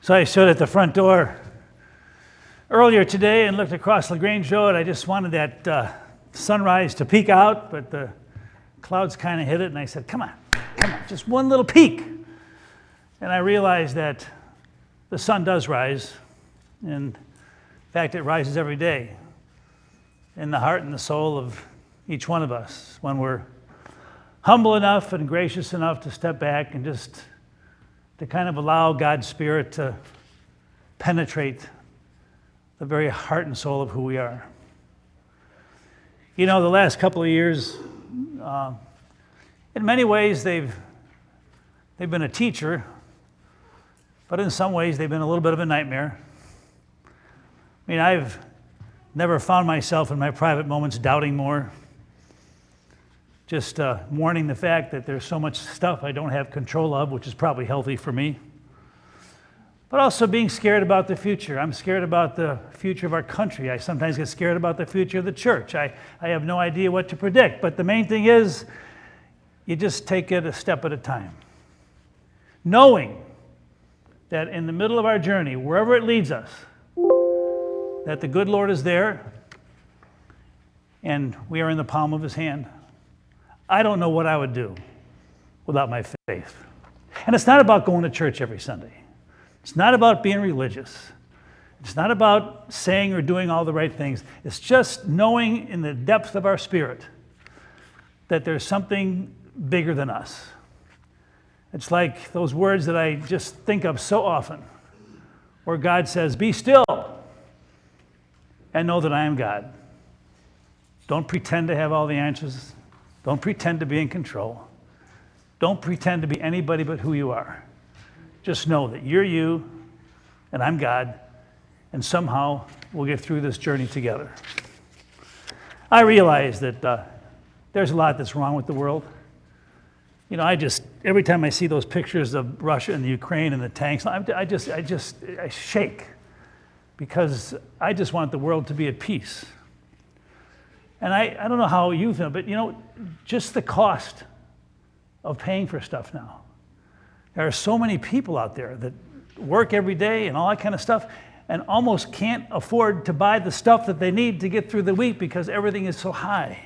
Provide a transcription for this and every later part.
So I stood at the front door earlier today and looked across LaGrange Road. I just wanted that sunrise to peek out, but the clouds kind of hit it, and I said, come on, just one little peek. And I realized that the sun does rise, and in fact, it rises every day in the heart and the soul of each one of us when we're humble enough and gracious enough to step back and just to kind of allow God's Spirit to penetrate the very heart and soul of who we are. You know, the last couple of years, in many ways, they've been a teacher, but in some ways, they've been a little bit of a nightmare. I mean, I've never found myself in my private moments doubting more, just mourning the fact that there's so much stuff I don't have control of, which is probably healthy for me. But also being scared about the future. I'm scared about the future of our country. I sometimes get scared about the future of the church. I have no idea what to predict. But the main thing is, you just take it a step at a time. Knowing that in the middle of our journey, wherever it leads us, that the good Lord is there and we are in the palm of his hand. I don't know what I would do without my faith. And it's not about going to church every Sunday. It's not about being religious. It's not about saying or doing all the right things. It's just knowing in the depth of our spirit that there's something bigger than us. It's like those words that I just think of so often, where God says, be still and know that I am God. Don't pretend to have all the answers. Don't pretend to be in control. Don't pretend to be anybody but who you are. Just know that you're you and I'm God, and somehow we'll get through this journey together. I realize that there's a lot that's wrong with the world. You know, every time I see those pictures of Russia and the Ukraine and the tanks, I shake, because I just want the world to be at peace. And I don't know how you feel, but you know, just the cost of paying for stuff now. There are so many people out there that work every day and all that kind of stuff and almost can't afford to buy the stuff that they need to get through the week because everything is so high.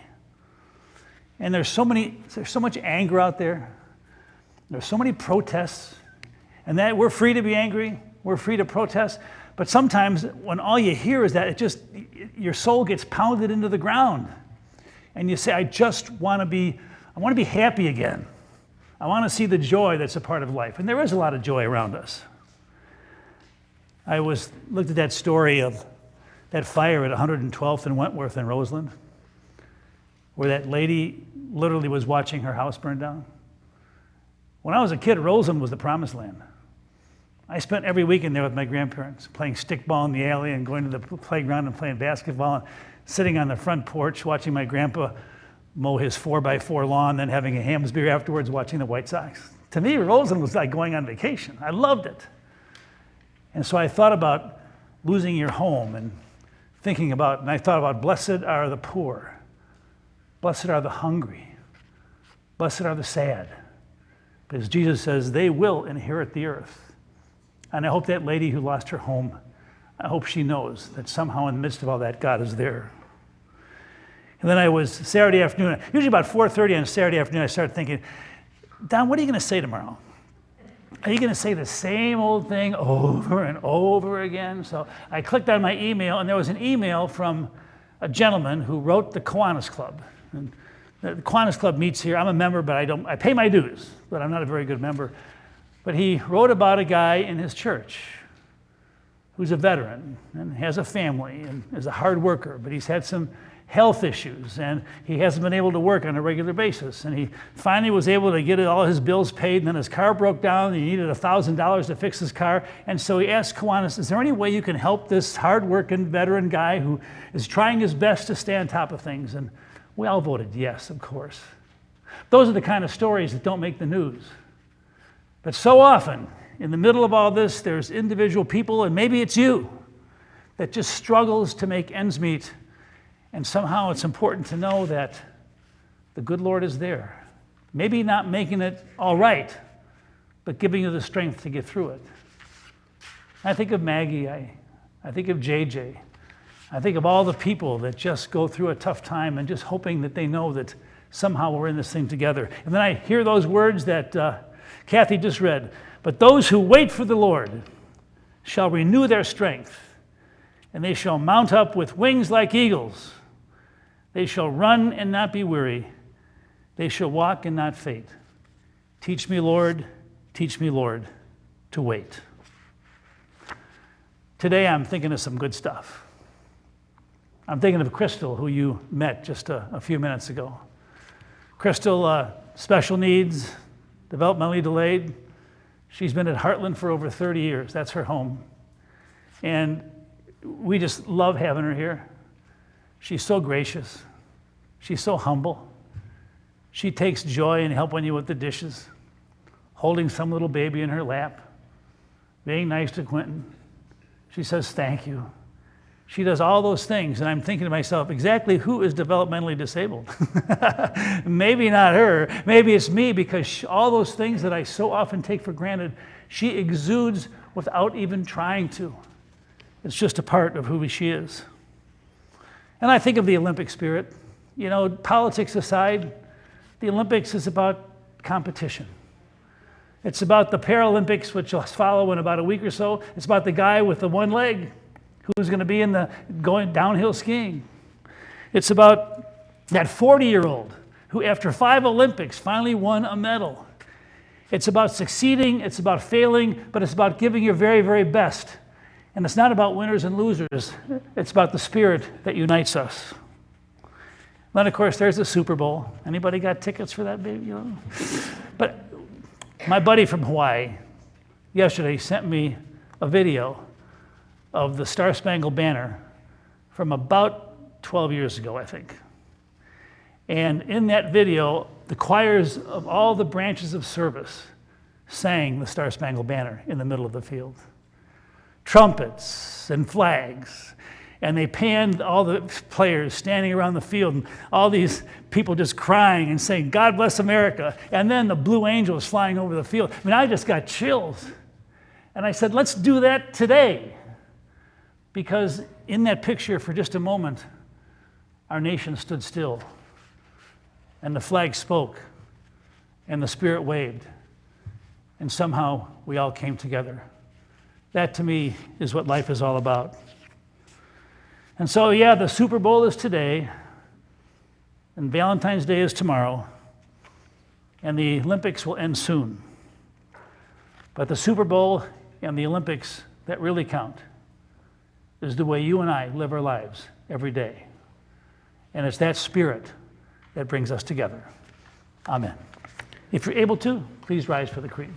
And there's so much anger out there. There's so many protests, and that we're free to be angry, we're free to protest. But sometimes when all you hear is that, your soul gets pounded into the ground. And you say, I want to be happy again. I want to see the joy that's a part of life. And there is a lot of joy around us. I looked at that story of that fire at 112th and Wentworth in Roseland, where that lady literally was watching her house burn down. When I was a kid, Roseland was the promised land. I spent every weekend there with my grandparents, playing stickball in the alley and going to the playground and playing basketball and sitting on the front porch watching my grandpa mow his 4x4 lawn, then having a Hamm's beer afterwards watching the White Sox. To me, Roseland was like going on vacation. I loved it. And so I thought about losing your home and I thought about blessed are the poor, blessed are the hungry, blessed are the sad. Because Jesus says they will inherit the earth. And I hope that lady who lost her home, I hope she knows that somehow in the midst of all that, God is there. And then I was Saturday afternoon, usually about 4:30 on Saturday afternoon, I started thinking, Don, what are you going to say tomorrow? Are you going to say the same old thing over and over again? So I clicked on my email, and there was an email from a gentleman who wrote the Kiwanis Club. And the Kiwanis Club meets here. I'm a member, but I pay my dues, but I'm not a very good member. But he wrote about a guy in his church who's a veteran and has a family and is a hard worker, but he's had some health issues and he hasn't been able to work on a regular basis. And he finally was able to get all his bills paid, and then his car broke down and he needed $1,000 to fix his car. And so he asked Kiwanis, is there any way you can help this hard-working veteran guy who is trying his best to stay on top of things? And we all voted yes, of course. Those are the kind of stories that don't make the news. But so often, in the middle of all this, there's individual people, and maybe it's you, that just struggles to make ends meet. And somehow it's important to know that the good Lord is there. Maybe not making it all right, but giving you the strength to get through it. I think of Maggie, I think of JJ. I think of all the people that just go through a tough time and just hoping that they know that somehow we're in this thing together. And then I hear those words that Kathy just read. But those who wait for the Lord shall renew their strength, and they shall mount up with wings like eagles. They shall run and not be weary. They shall walk and not faint. Teach me, Lord, to wait. Today I'm thinking of some good stuff. I'm thinking of Crystal, who you met just a few minutes ago. Crystal, special needs, developmentally delayed. She's been at Heartland for over 30 years. That's her home. And we just love having her here. She's so gracious. She's so humble. She takes joy in helping you with the dishes, holding some little baby in her lap, being nice to Quentin. She says thank you. She does all those things, and I'm thinking to myself, exactly who is developmentally disabled? Maybe not her. Maybe it's me, because all those things that I so often take for granted, she exudes without even trying to. It's just a part of who she is. And I think of the Olympic spirit. You know, politics aside, the Olympics is about competition. It's about the Paralympics, which will follow in about a week or so. It's about the guy with the one leg who's going to be going downhill skiing. It's about that 40-year-old who, after 5 Olympics, finally won a medal. It's about succeeding, it's about failing, but it's about giving your very, very best. And it's not about winners and losers. It's about the spirit that unites us. Then, of course, there's the Super Bowl. Anybody got tickets for that, baby? You know? But my buddy from Hawaii yesterday sent me a video of the Star-Spangled Banner from about 12 years ago, I think. And in that video, the choirs of all the branches of service sang the Star-Spangled Banner in the middle of the field. Trumpets and flags. And they panned all the players standing around the field, and all these people just crying and saying, God bless America. And then the Blue Angels flying over the field. I mean, I just got chills. And I said, let's do that today. Because in that picture, for just a moment, our nation stood still, and the flag spoke, and the Spirit waved, and somehow we all came together. That, to me, is what life is all about. And so, yeah, the Super Bowl is today, and Valentine's Day is tomorrow, and the Olympics will end soon. But the Super Bowl and the Olympics that really count is the way you and I live our lives every day. And it's that spirit that brings us together. Amen. If you're able to, please rise for the creed.